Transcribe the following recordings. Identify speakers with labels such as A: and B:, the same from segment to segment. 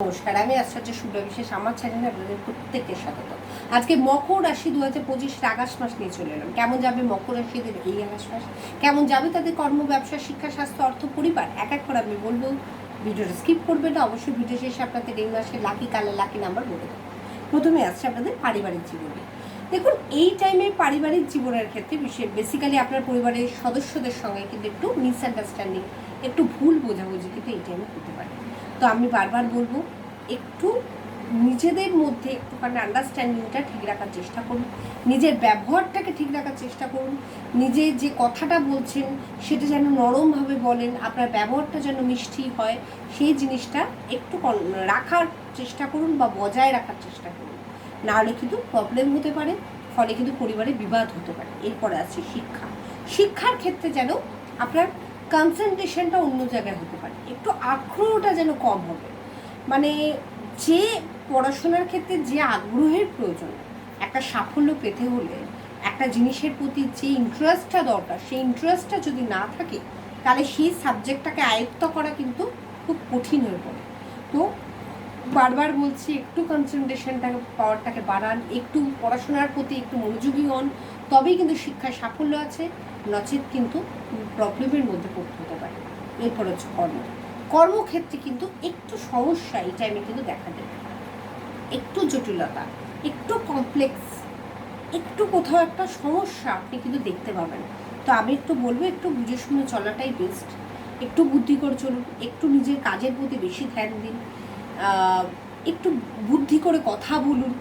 A: নমস্কার, আমি আশ্চর্য শুভ্রা বিশেষ আমার চ্যানেলে আপনাদের প্রত্যেককে স্বাগত। আজকে মকর রাশি 2025 আগস্ট মাস নিয়ে চলে এলাম। কেমন যাবে মকর রাশিদের এই আগস্ট মাস, কেমন যাবে তাদের কর্ম, ব্যবসা, শিক্ষা, স্বাস্থ্য, অর্থ, পরিবার, এক এক করে আমি বলবো। ভিডিওটা স্কিপ করবে না, অবশ্যই ভিডিও শেষে আপনাদের এই মাসের লাকি কালার, লাকি নাম্বার বলে দেবো। প্রথমে আসছে আপনাদের পারিবারিক জীবনে। দেখুন, এই টাইমে পারিবারিক জীবনের ক্ষেত্রে বেসিক্যালি আপনার পরিবারের সদস্যদের সঙ্গে কিন্তু একটু মিসআন্ডারস্ট্যান্ডিং, একটু ভুল বোঝাবুঝি কিন্তু এই টাইমে হতে পারে। তো আমি বারবার বলবো, একটু নিজেদের মধ্যে একটুখানি আন্ডারস্ট্যান্ডিংটা ঠিক রাখার চেষ্টা করুন, নিজের ব্যবহারটাকে ঠিক রাখার চেষ্টা করুন, নিজের যে কথাটা বলছেন সেটা যেন নরমভাবে বলেন, আপনার ব্যবহারটা যেন মিষ্টি হয়, সেই জিনিসটা একটু রাখার চেষ্টা করুন বা বজায় রাখার চেষ্টা করুন। নাহলে কিন্তু প্রবলেম হতে পারে, ফলে কিন্তু পরিবারে বিবাদ হতে পারে। এরপরে আছে শিক্ষা। শিক্ষার ক্ষেত্রে যেন আপনার কনসেন্ট্রেশনটা অন্য জায়গায় হতে পারে, একটু আগ্রহটা যেন কম হবে। মানে যে পড়াশোনার ক্ষেত্রে যে আগ্রহের প্রয়োজন, একটা সাফল্য পেতে হলে একটা জিনিসের প্রতি যে ইন্টারেস্টটা দরকার, সেই ইন্টারেস্টটা যদি না থাকে তাহলে সেই সাবজেক্টটাকে আয়ত্ত করা কিন্তু খুব কঠিন হয়ে পড়ে। তো বারবার বলছি, একটু কনসেন্ট্রেশনটাকে পাওয়ারটাকে বাড়ান, একটু পড়াশোনার প্রতি একটু মনোযোগী হন, তবেই কিন্তু শিক্ষায় সাফল্য আছে, নচেত কিন্তু প্রবলেমের মধ্যে পড়তে হতে পারে। এরপর হচ্ছে কর্মক্ষেত্রে কিন্তু একটু সমস্যা এই টাইমে কিন্তু দেখা দেবে, একটু জটিলতা, একটু কমপ্লেক্স, একটু কোথাও একটা সমস্যা আপনি কিন্তু দেখতে পাবেন। তো আমি একটু বলবো, একটু বুঝে শুনে চলাটাই বেস্ট। একটু বুদ্ধি করে চলুন, একটু নিজের কাজের প্রতি বেশি ধ্যান দিন, একটু বুদ্ধি করে কথা বলুন।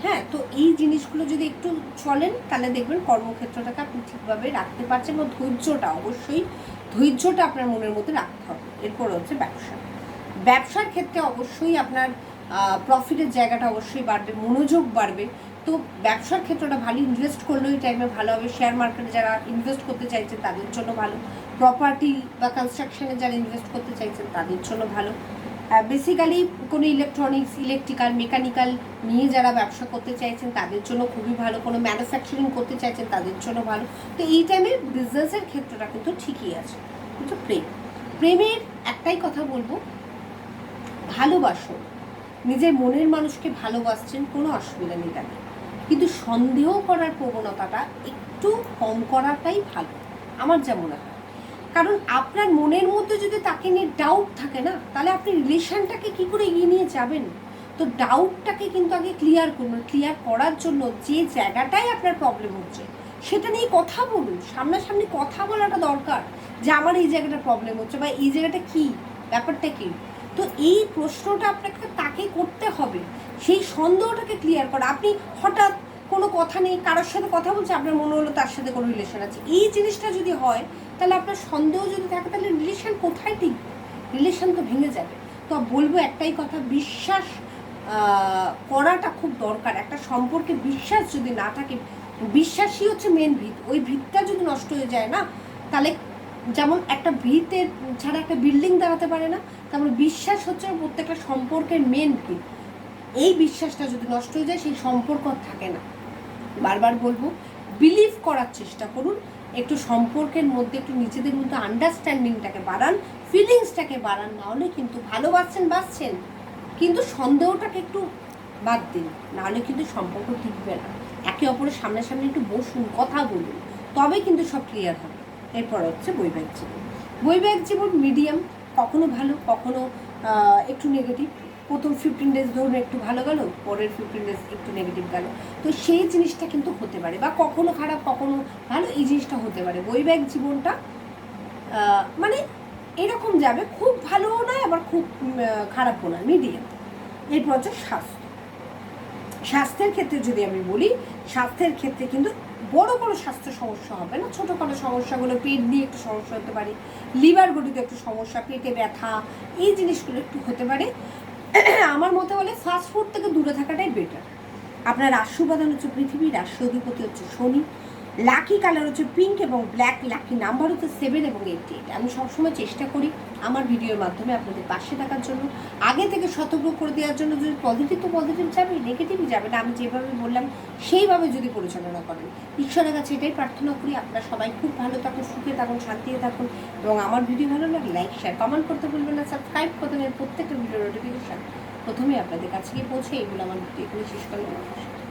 A: হ্যাঁ, তো এই জিনিসগুলো যদি একটু চলেন তাহলে দেখবেন কর্মক্ষেত্রটাকে আপনি ঠিকভাবে রাখতে পারছেন, এবং ধৈর্যটা আপনার মনের মধ্যে রাখতে হবে। এরপর হচ্ছে ব্যবসার ক্ষেত্রে অবশ্যই আপনার প্রফিটের জায়গাটা অবশ্যই বাড়বে, মনোযোগ বাড়বে। তো ব্যবসার ক্ষেত্রটা ভালো, ইনভেস্ট করলেও এই টাইমে ভালো হবে। শেয়ার মার্কেটে যারা ইনভেস্ট করতে চাইছেন তাদের জন্য ভালো, প্রপার্টি বা কনস্ট্রাকশনে যারা ইনভেস্ট করতে চাইছেন তাদের জন্য ভালো, বেসিক্যালি কোনো ইলেকট্রনিক্স, ইলেকট্রিক্যাল, মেকানিক্যাল নিয়ে যারা ব্যবসা করতে চাইছেন তাদের জন্য খুবই ভালো, কোনো ম্যানুফ্যাকচারিং করতে চাইছেন তাদের জন্য ভালো। তো এই টাইমে বিজনেসের ক্ষেত্রটা কিন্তু ঠিকই আছে। কিন্তু প্রেমের একটাই কথা বলবো, ভালোবাসুন, নিজের মনের মানুষকে ভালোবাসছেন, কোনো অসুবিধা নেই তাদের, কিন্তু সন্দেহ করার প্রবণতাটা একটু কম করাটাই ভালো আমার যা মনে হয়। কারণ আপনার মনের মধ্যে যদি তাকে নিয়ে ডাউট থাকে না, তাহলে আপনি রিলেশনটাকে কী করে এগিয়ে নিয়ে যাবেন? তো ডাউটটাকে কিন্তু আগে ক্লিয়ার করুন। ক্লিয়ার করার জন্য যে জায়গাটাই আপনার প্রবলেম হচ্ছে সেটা নিয়ে কথা বলুন, সামনাসামনি কথা বলাটা দরকার, যে আমার এই জায়গাটা প্রবলেম হচ্ছে বা এই জায়গাটা কী, ব্যাপারটা কী। তো এই প্রশ্নটা আপনাকে তাকে করতে হবে, সেই সন্দেহটাকে ক্লিয়ার করা। আপনি হঠাৎ কোনো কথা নেই, কারোর সাথে কথা বলছে, আপনার মনে হলো তার সাথে কোনো রিলেশন আছে, এই জিনিসটা যদি হয় তাহলে আপনার সন্দেহ যদি থাকে তাহলে রিলেশন কোথায় টিকবে? রিলেশন তো ভেঙে যাবে। তো বলবো একটাই কথা, বিশ্বাস করাটা খুব দরকার। একটা সম্পর্কে বিশ্বাস যদি না থাকে, বিশ্বাসই হচ্ছে মেন ভিত, ওই ভিতটা যদি নষ্ট হয়ে যায় না, তাহলে যেমন একটা ভিতের ছাড়া একটা বিল্ডিং দাঁড়াতে পারে না, তেমন বিশ্বাস হচ্ছে প্রত্যেকটা সম্পর্কের মেন ভিত। এই বিশ্বাসটা যদি নষ্ট হয়ে যায় সেই সম্পর্ক থাকে না। বারবার বলবো, বিলিভ করার চেষ্টা করুন, একটু সম্পর্কের মধ্যে একটু নিজেদের মধ্যে আন্ডারস্ট্যান্ডিংটাকে বাড়ান, ফিলিংসটাকে বাড়ান। নাহলে কিন্তু বাসছেন, কিন্তু সন্দেহটাকে একটু বাদ দিন, নাহলে কিন্তু সম্পর্ক টিকবে না। একে অপরের সামনাসামনি একটু বসুন, কথা বলুন, তবে কিন্তু সব ক্লিয়ার হবে। এরপর হচ্ছে বৈবাহিক জীবন মিডিয়াম, কখনো ভালো, কখনো একটু নেগেটিভ। প্রথম 15 ডেজ ধরুন একটু ভালো গেল, পরের 15 ডেজ একটু নেগেটিভ গেল। তো সেই জিনিসটা কিন্তু হতে পারে, বা কখনো খারাপ কখনো ভালো, এই জিনিসটা হতে পারে। বৈবাহিক জীবনটা মানে এরকম যাবে, খুব ভালোও নয় আবার খুব খারাপও নয়, মিডিয়াম। এরপর হচ্ছে স্বাস্থ্যের ক্ষেত্রে যদি আমি বলি, স্বাস্থ্যের ক্ষেত্রে কিন্তু বড় কোনো স্বাস্থ্য সমস্যা হবে না, ছোটোখাটো সমস্যাগুলো, পেট নিয়ে একটু সমস্যা হতে পারে, লিভার গঠিত একটু সমস্যা, পেটে ব্যথা, এই জিনিসগুলো একটু হতে পারে। আমার মতে বলে ফাস্ট ফুড থেকে দূরে থাকাটাই বেটার। আপনার রাশি উপাদান হচ্ছে পৃথিবী, রাশি অধিপতি হচ্ছে শনি, লাকি কালার হচ্ছে পিঙ্ক এবং ব্ল্যাক, লাকি নাম্বার হচ্ছে 7 এবং 88। আমি সবসময় চেষ্টা করি আমার ভিডিওর মাধ্যমে আপনাদের পাশে থাকার জন্য, আগে থেকে সতর্ক করে দেওয়ার জন্য। যদি পজিটিভ তো পজিটিভ যাবে, নেগেটিভই যাবে না। আমি যেভাবে বললাম সেইভাবে যদি পরিচালনা করেন, ঈশ্বরের কাছে এটাই প্রার্থনা করি আপনারা সবাই খুব ভালো থাকুন, সুখে থাকুন, শান্তিতে থাকুন। এবং আমার ভিডিও ভালো লাগলে লাইক, শেয়ার, কমেন্ট করতে ভুলবেন না, সাবস্ক্রাইব করতে হবে, প্রত্যেকটা ভিডিও নোটিফিকেশন প্রথমে আপনাদের কাছে গিয়ে পৌঁছে। এগুলো আমার ভিডিও এখানে শেষ করলাম।